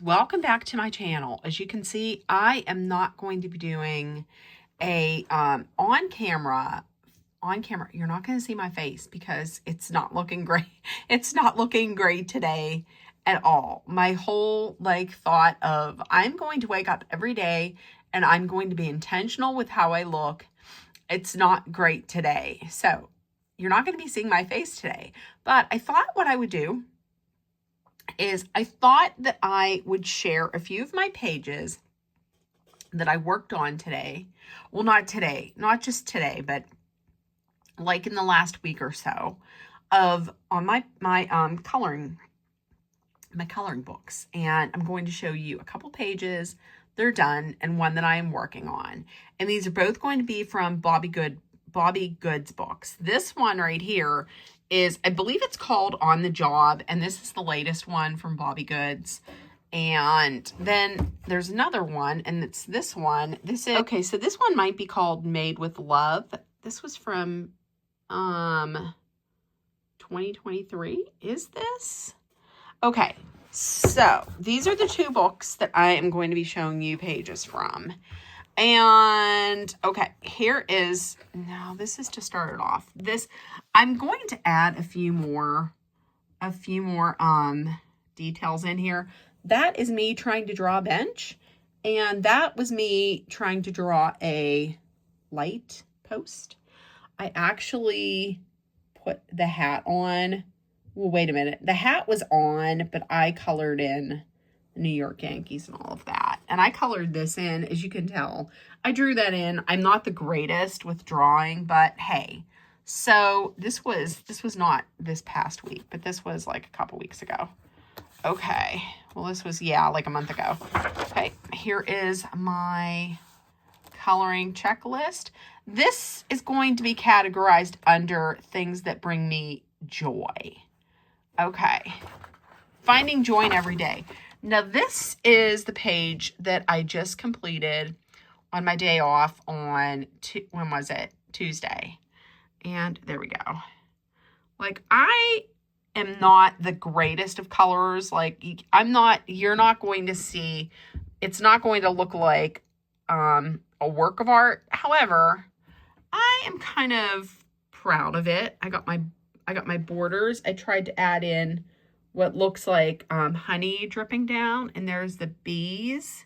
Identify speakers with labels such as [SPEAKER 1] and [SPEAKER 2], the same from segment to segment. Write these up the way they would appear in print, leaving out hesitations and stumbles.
[SPEAKER 1] Welcome back to my channel. As you can see, I am not going to be doing a on camera. You're not going to see my face because it's not looking great. It's not looking great today at all. My whole thought of I'm going to wake up every day and I'm going to be intentional with how I look. It's not great today. So you're not going to be seeing my face today. But I thought what I would do is I thought that I would share a few of my pages that I worked on today. Well, not today, not just today, but like in the last week or so on my coloring books. And I'm going to show you a couple pages. They're done, and one that I am working on. And these are both going to be from Bobby Good's books. This one right here is, I believe it's called On the Job, and this is the latest one from Bobby Goods. And then there's another one, and it's this one. Okay, so this one might be called Made with Love. This was from 2023. Is this? Okay, so these are the two books that I am going to be showing you pages from. And okay, here is, now this is to start it off. I'm going to add a few more details in here. That is me trying to draw a bench, and that was me trying to draw a light post. I actually put the hat on. Well, wait a minute. The hat was on, but I colored in New York Yankees and all of that. And I colored this in, as you can tell. I drew that in. I'm not the greatest with drawing, but hey. So this was not this past week, but this was like a couple weeks ago. Okay. Well, this was, like a month ago. Okay. Here is my coloring checklist. This is going to be categorized under things that bring me joy. Okay. Finding joy in every day. Now, this is the page that I just completed on my day off on, when was it? Tuesday. And there we go. I am not the greatest of colors. You're not going to see, it's not going to look like a work of art. However, I am kind of proud of it. I got my borders. I tried to add in what looks like honey dripping down, and there's the bees.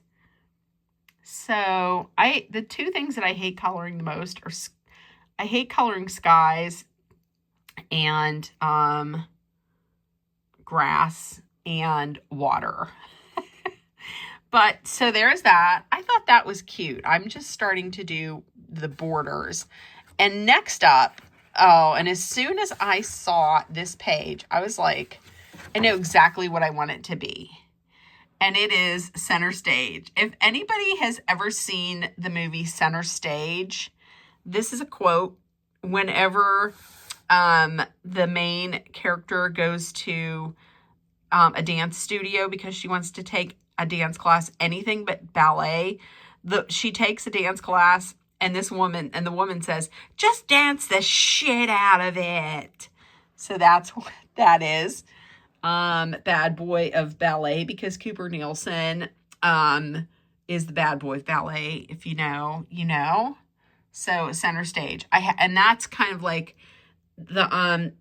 [SPEAKER 1] So the two things that I hate coloring the most are, I hate coloring skies and grass and water. But so there's that. I thought that was cute. I'm just starting to do the borders. And next up, and as soon as I saw this page, I was like, I know exactly what I want it to be. And it is Center Stage. If anybody has ever seen the movie Center Stage, this is a quote. Whenever the main character goes to a dance studio because she wants to take a dance class, anything but ballet, she takes a dance class, and the woman says, just dance the shit out of it. So that's what that is. Bad boy of ballet, because Cooper Nielsen is the bad boy of ballet. If you know, you know. So Center Stage. And that's kind of like the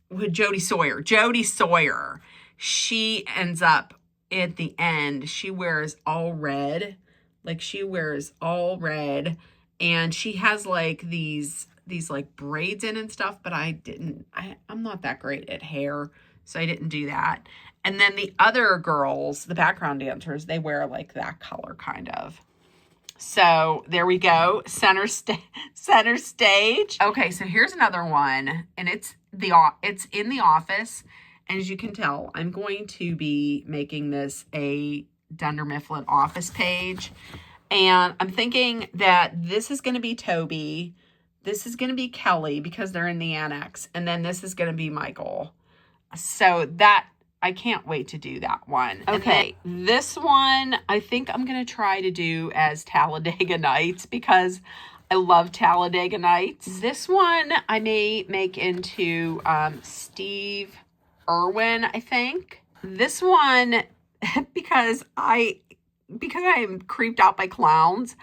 [SPEAKER 1] with Jodie Sawyer. She ends up at the end, she wears all red. And she has these braids in and stuff, but I'm not that great at hair, so I didn't do that. And then the other girls, the background dancers, they wear that color kind of. So there we go, Center Stage. Okay, so here's another one, and it's in the office. And as you can tell, I'm going to be making this a Dunder Mifflin office page. And I'm thinking that this is going to be Toby. This is going to be Kelly because they're in the annex. And then this is going to be Michael. So I can't wait to do that one. Okay, this one I think I'm going to try to do as Talladega Nights because I love Talladega Nights. This one I may make into Steve Irwin, I think. This one because I am creeped out by clowns.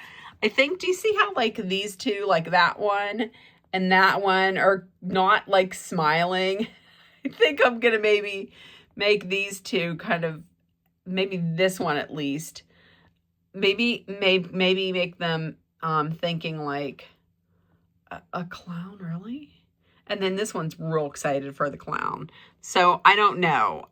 [SPEAKER 1] I think, do you see how like these two, like that one and that one are not like smiling? I think I'm gonna maybe make these two kind of, maybe this one at least, maybe make them thinking like a clown, really? And then this one's real excited for the clown. So I don't know.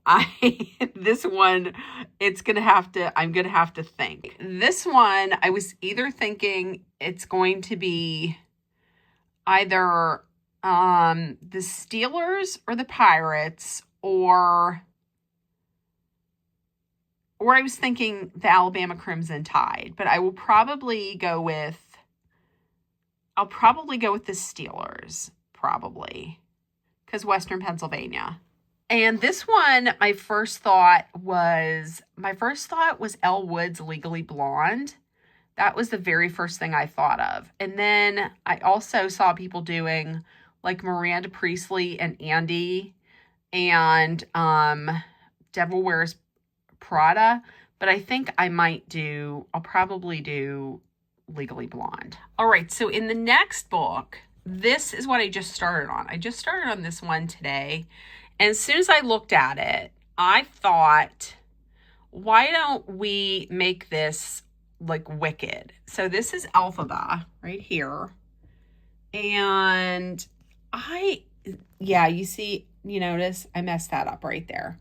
[SPEAKER 1] This one, I'm gonna have to think. This one, I was either thinking it's going to be either the Steelers or the Pirates, or I was thinking the Alabama Crimson Tide, but I'll probably go with the Steelers, probably, because Western Pennsylvania. And this one, my first thought was Elle Woods Legally Blonde. That was the very first thing I thought of. And then I also saw people doing like Miranda Priestley and Andy and Devil Wears Prada. But I think I'll probably do Legally Blonde. All right, so in the next book, this is what I just started on. I just started on this one today. And as soon as I looked at it, I thought, why don't we make this like Wicked? So this is Elphaba right here. And you notice I messed that up right there.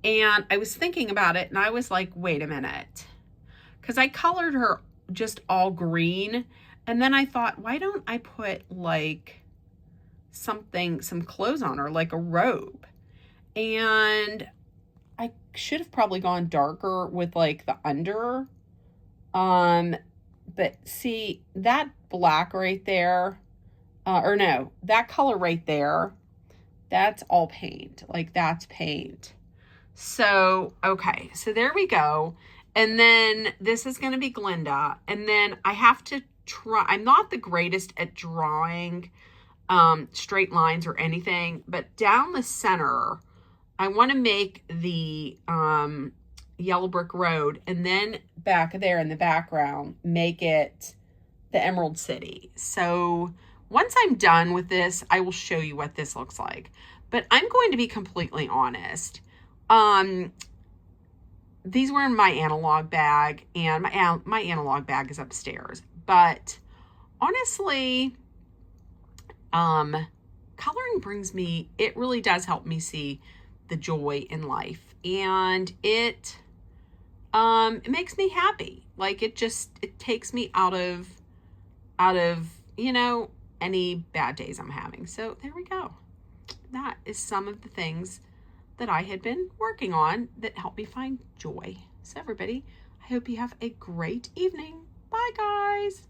[SPEAKER 1] And I was thinking about it and I was like, wait a minute. Because I colored her just all green. And then I thought, why don't I put like some clothes on her, like a robe? And I should have probably gone darker with like the under. But see that black right there, that color right there, that's all paint. Like that's paint. So, okay, so there we go. And then this is going to be Glinda. And then I have to try, I'm not the greatest at drawing straight lines or anything, but down the center, I want to make the Yellow Brick Road, and then back there in the background, make it the Emerald City. So once I'm done with this, I will show you what this looks like. But I'm going to be completely honest. These were in my analog bag, and my analog bag is upstairs. But honestly, coloring brings me, it really does help me see the joy in life, and it makes me happy. Like it takes me out of any bad days I'm having. So there we go. That is some of the things that I had been working on that helped me find joy. So everybody, I hope you have a great evening. Bye guys.